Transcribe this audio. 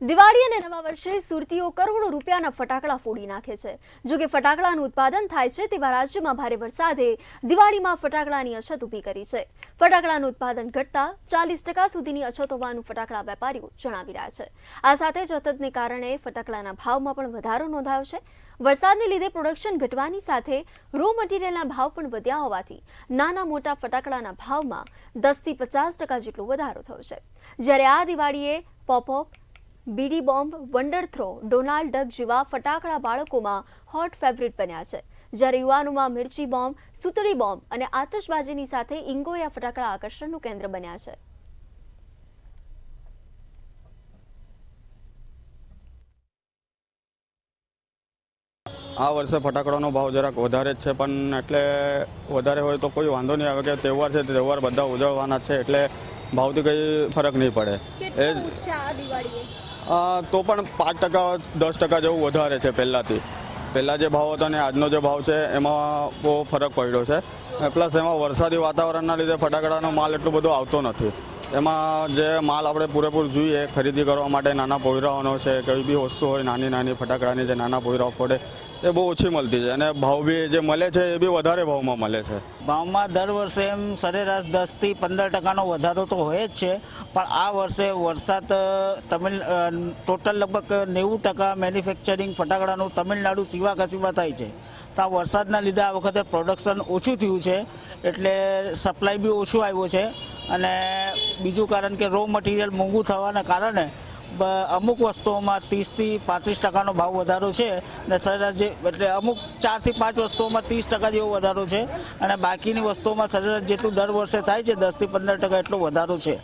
દિવાળી અને નવા વર્ષે સુરતીઓ કરોડો રૂપિયાના ફટાકડા ફોડી નાખે છે। જો કે ફટાકડાનું ઉત્પાદન થાય છે તેવા રાજ્યમાં ભારે વરસાદે દિવાળીમાં ફટાકડાની અછત ઊભી કરી છે। ફટાકડાનું ઉત્પાદન ઘટતા 40% સુધીની અછત હોવાનું ફટાકડા વેપારીઓ જણાવી રહ્યા છે। આ સાથે જ અછતને કારણે ફટાકડાના ભાવમાં પણ વધારો નોંધાયો છે। વરસાદને લીધે પ્રોડક્શન ઘટવાની સાથે રો મટીરિયલના ભાવ પણ વધ્યા હોવાથી નાના મોટા ફટાકડાના ભાવમાં 10 થી 50% જેટલો વધારો થયો છે। જ્યારે આ દિવાળીએ pop-up, bidi bomb, wonder throw, Donald Duck જેવા ફટાકડા બાળકોમાં હોટ ફેવરિટ બન્યા છે। જ્યારે યુવાનોમાં મિર્ચી બોમ્બ, સુતળી બોમ્બ અને આતશબાજીની સાથે ઇંગોયા ફટાકડા આકર્ષણનું કેન્દ્ર બન્યા છે। આ વર્ષે ફટાકડાનો ભાવ જરાક વધારે જ છે, પણ એટલે વધારે હોય તો કોઈ વાંધો નહીં આવે કે તહેવાર છે, તહેવાર બધા ઉજવવાના છે, એટલે ભાવથી કંઈ ફરક નહીં પડે। તો પણ 5% 10% જેવું વધારે છે પહેલાંથી। પહેલાં જે ભાવ હતો ને આજનો જે ભાવ છે એમાં બહુ ફરક પડ્યો છે। પ્લસ એમાં વરસાદી વાતાવરણના લીધે ફટાકડાનો માલ એટલો બધો આવતો નથી। એમાં જે માલ આપણે પૂરેપૂરું જોઈએ ખરીદી કરવા માટે નાના પોયરાઓનો છે, કોઈ બી વસ્તુ હોય નાની નાની ફટાકડાની જે નાના પોયરાઓ ફોડે એ બહુ ઓછી મળતી છે અને ભાવ બી જે મળે છે એ બી વધારે ભાવમાં મળે છે। ભાવમાં દર વર્ષે એમ સરેરાશ 10 થી 15% વધારો તો હોય જ છે, પણ આ વર્ષે વરસાદ ટોટલ લગભગ 90% મેન્યુફેક્ચરિંગ ફટાકડાનું તમિલનાડુ સિવા કસીમાં થાય છે। તો આ વરસાદના લીધે આ વખતે પ્રોડક્શન ઓછું થયું છે, એટલે સપ્લાય બી ઓછું આવ્યું છે। અને બીજું કારણ કે રો મટીરિયલ મોંઘું થવાના કારણે અમુક વસ્તુઓમાં 30 થી 35% ભાવ વધારો છે અને સરેરાશ એટલે અમુક 4 થી 5 વસ્તુઓમાં 30% જેવો વધારો છે અને બાકીની વસ્તુઓમાં સરેરાશ જેટલું દર વર્ષે થાય છે 10 થી 15% એટલો વધારો છે।